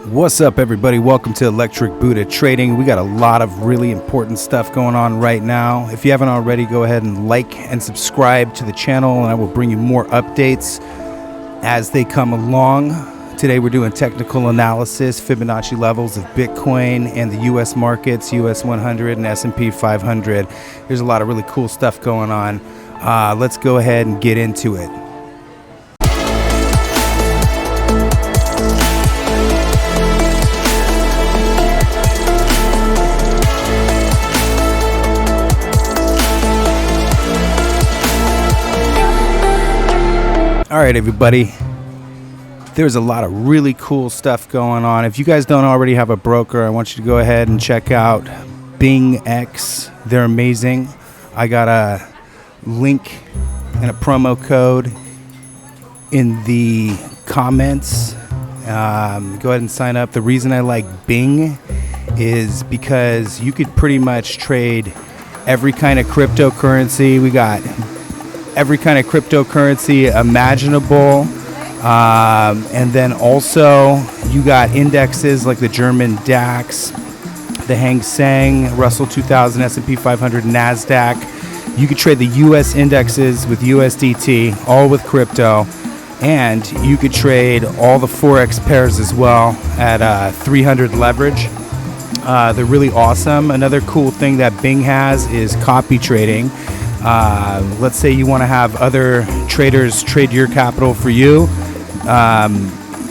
What's up, everybody? Welcome to Electric Buddha Trading. We got a lot of really important stuff going on right now. If you haven't already, go ahead and like and subscribe to the channel, and I will bring you more updates as they come along. Today we're doing technical analysis, Fibonacci levels of Bitcoin and the U.S. markets, U.S. 100 and S&p 500. There's a lot of really cool stuff going on. Let's go ahead and get into it. All right, everybody, there's a lot of really cool stuff going on. If you guys don't already have a broker, I want you to go ahead and check out BingX. They're amazing. I got a link and a promo code in the comments. Go ahead and sign up. The reason I like Bing is because you could pretty much trade every kind of cryptocurrency. We got every kind of cryptocurrency imaginable, and then also you got indexes like the German DAX, the Hang Seng, Russell 2000, S&p 500, Nasdaq. You could trade the US indexes with USDT, all with crypto, and you could trade all the Forex pairs as well at 300 leverage. They're really awesome. Another cool thing that Bing has is copy trading. Let's say you want to have other traders trade your capital for you.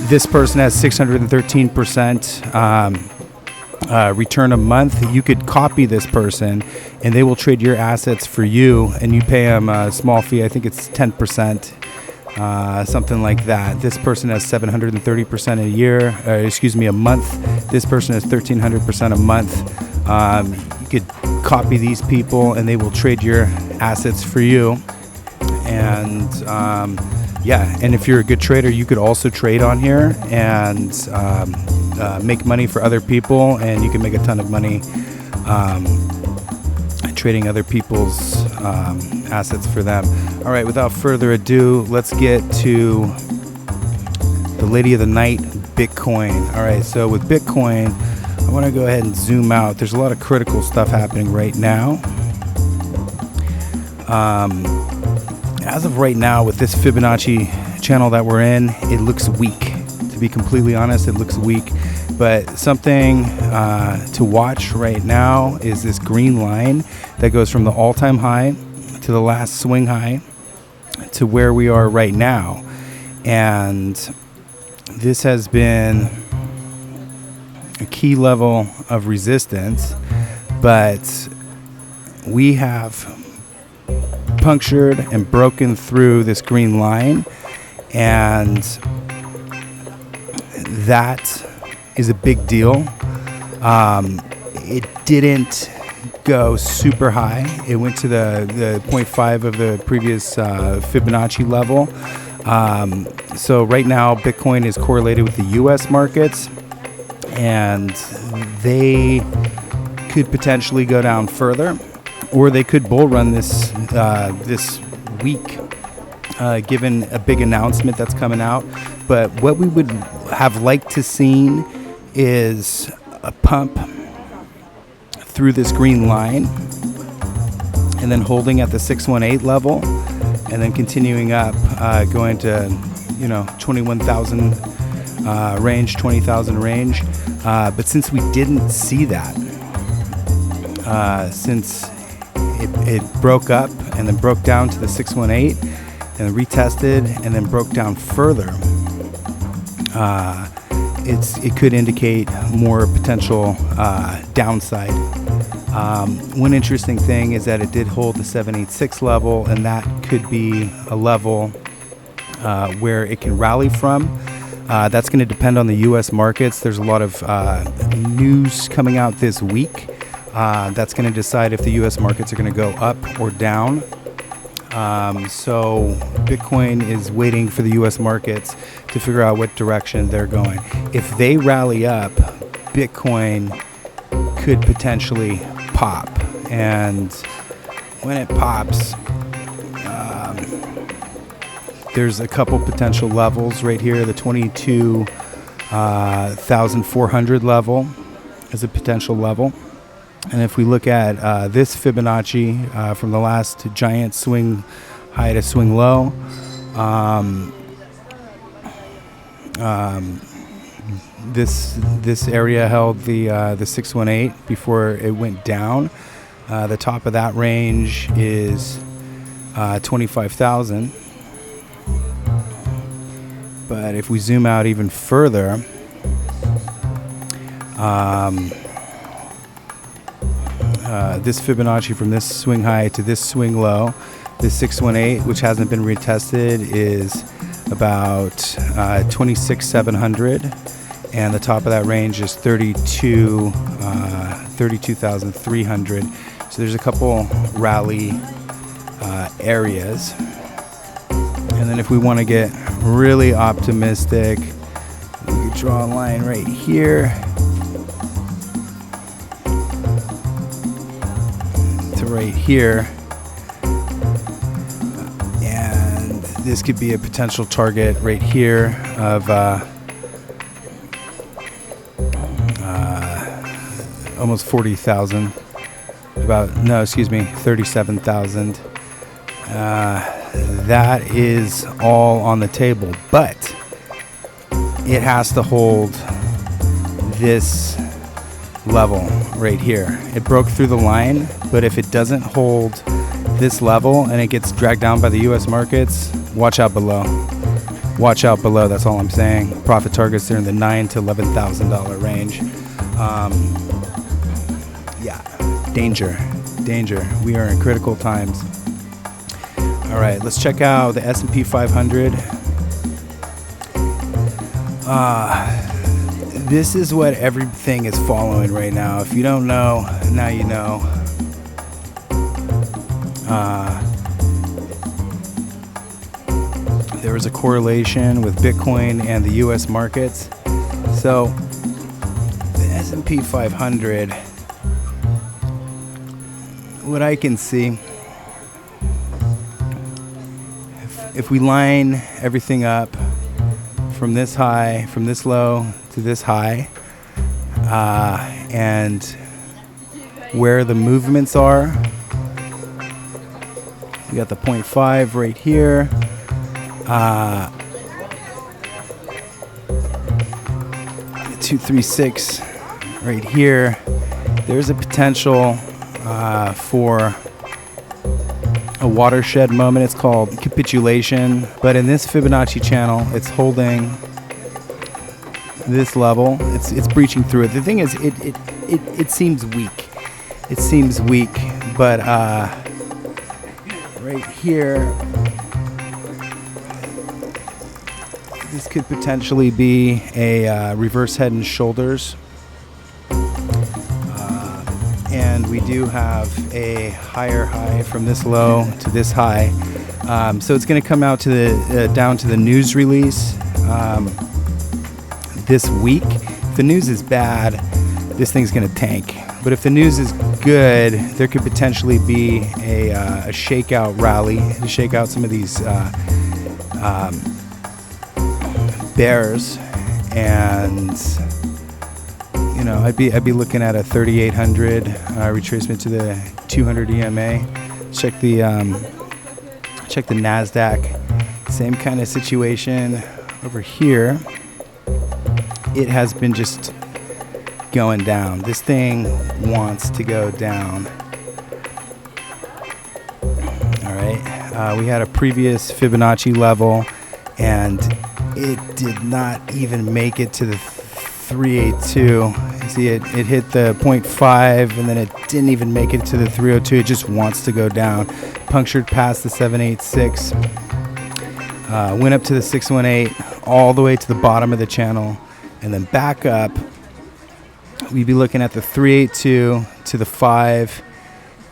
This person has 613% return a month. You could copy this person and they will trade your assets for you, and you pay them a small fee. I think it's 10%, something like that. This person has 730% a month. This person has 1300% a month. You could copy these people and they will trade your assets for you. And and if you're a good trader, you could also trade on here and make money for other people, and you can make a ton of money trading other people's assets for them. All right, without further ado, let's get to the lady of the night, Bitcoin. All right, so with Bitcoin, I want to go ahead and zoom out. There's a lot of critical stuff happening right now. As of right now, with this Fibonacci channel that we're in, it looks weak. To be completely honest, it looks weak. But something to watch right now is this green line that goes from the all-time high to the last swing high to where we are right now. And this has been a key level of resistance, but we have punctured and broken through this green line, and that is a big deal. It didn't go super high. It went to the 0.5 of the previous Fibonacci level. So right now Bitcoin is correlated with the US markets, and they could potentially go down further, or they could bull run this week, given a big announcement that's coming out. But what we would have liked to seen is a pump through this green line, and then holding at the 618 level, and then continuing up, going to 21,000 range, 20,000 range. But since we didn't see that, since it broke up and then broke down to the 618 and retested and then broke down further, it could indicate more potential downside. One interesting thing is that it did hold the 786 level, and that could be a level where it can rally from. That's going to depend on the U.S. markets. There's a lot of news coming out this week that's going to decide if the U.S. markets are going to go up or down. So Bitcoin is waiting for the U.S. markets to figure out what direction they're going. If they rally up, Bitcoin could potentially pop. And when it pops, there's a couple potential levels right here. The 22 1,400 level as a potential level. And if we look at this Fibonacci from the last giant swing high to swing low, this area held the 618 before it went down. The top of that range is 25,000. But if we zoom out even further, this Fibonacci from this swing high to this swing low, this 618, which hasn't been retested, is about 26,700, and the top of that range is 32,300. So there's a couple rally areas. And then if we want to get really optimistic, we could draw a line right here to right here. And this could be a potential target right here of almost 40,000. 37,000. That is all on the table, but it has to hold this level right here. It broke through the line, but if it doesn't hold this level and it gets dragged down by the US markets, watch out below. Watch out below, that's all I'm saying. Profit targets are in the $9,000 to $11,000 range. Danger. We are in critical times. All right, let's check out the S&p 500. This is what everything is following right now. If you don't know, now you know. There is a correlation with Bitcoin and the U.S. markets. So the S&P 500, what I can see, if we line everything up from this high, from this low to this high, and where the movements are, we got the 0.5 right here, 236 right here. There's a potential for a watershed moment. It's called capitulation, but in this Fibonacci channel, it's holding this level. It's breaching through it. The thing is, it seems weak. It seems weak, but right here, this could potentially be a reverse head and shoulders. And we do have a higher high from this low to this high. So it's going to come out to the down to the news release this week. If the news is bad, this thing's going to tank. But if the news is good, there could potentially be a shakeout rally to shake out some of these bears. And you know, I'd be looking at a 3,800 retracement to the 200 EMA. Check the Nasdaq. Same kind of situation over here. It has been just going down. This thing wants to go down. All right. We had a previous Fibonacci level, and it did not even make it to the 382. See, it hit the 0.5, and then it didn't even make it to the 302. It just wants to go down. Punctured past the 786. Went up to the 618, all the way to the bottom of the channel, and then back up. We'd be looking at the 382 to the 5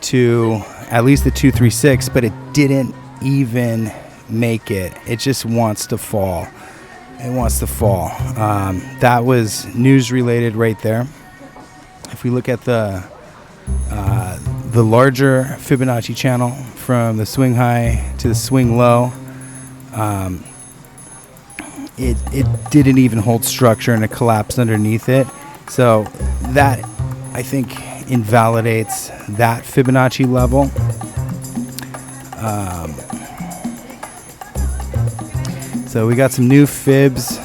to at least the 236, but it didn't even make it. It just wants to fall. It wants to fall. That was news related right there. If we look at the larger Fibonacci channel from the swing high to the swing low, it didn't even hold structure and it collapsed underneath it. So that, I think, invalidates that Fibonacci level. So we got some new fibs.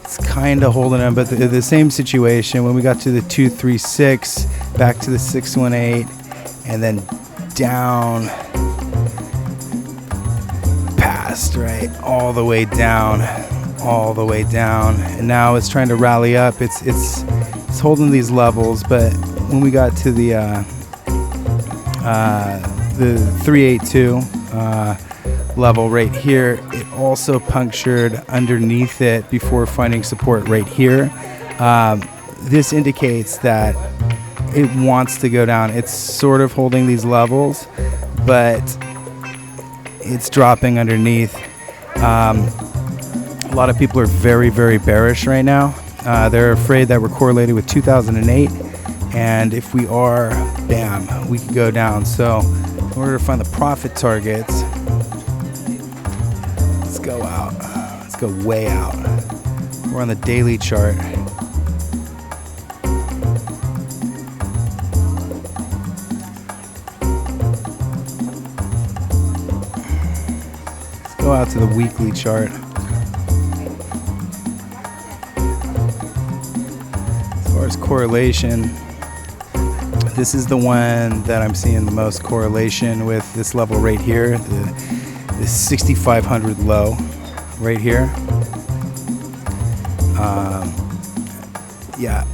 It's kind of holding them, but the same situation when we got to the 236, back to the 618, and then down past, right, all the way down, and now it's trying to rally up. It's holding these levels, but when we got to the 382 level right here, it also punctured underneath it before finding support right here. This indicates that it wants to go down. It's sort of holding these levels, but it's dropping underneath. A lot of people are very, very bearish right now. They're afraid that we're correlated with 2008, and if we are, bam, we could go down. So in order to find the profit targets, let's go out. Let's go way out. We're on the daily chart. Let's go out to the weekly chart. As far as correlation, this is the one that I'm seeing the most correlation with, this level right here, the 6,500 low right here. Yeah,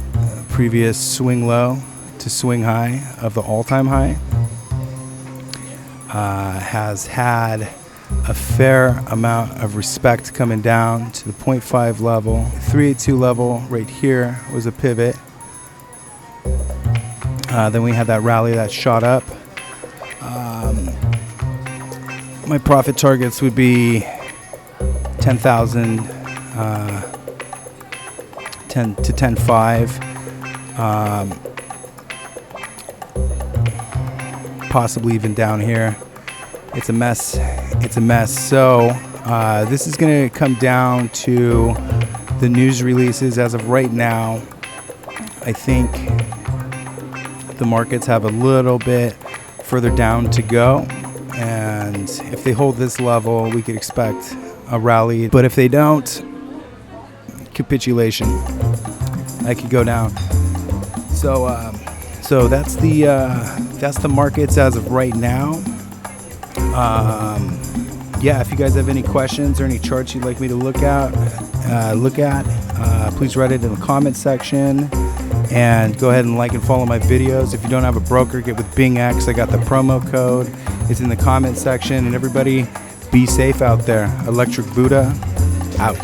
previous swing low to swing high of the all-time high has had a fair amount of respect coming down to the 0.5 level. 382 level right here was a pivot. Then we had that rally that shot up. My profit targets would be 10,000, 10 to 10.5. Possibly even down here. It's a mess. It's a mess. So this is going to come down to the news releases. As of right now, I think the markets have a little bit further down to go, and if they hold this level, we could expect a rally. But if they don't, capitulation. I could go down. So that's the markets as of right now. Yeah, if you guys have any questions or any charts you'd like me to look at, please write it in the comment section. And go ahead and like and follow my videos. If you don't have a broker, get with BingX. I got the promo code. It's in the comment section. And everybody, be safe out there. Electric Buddha, out.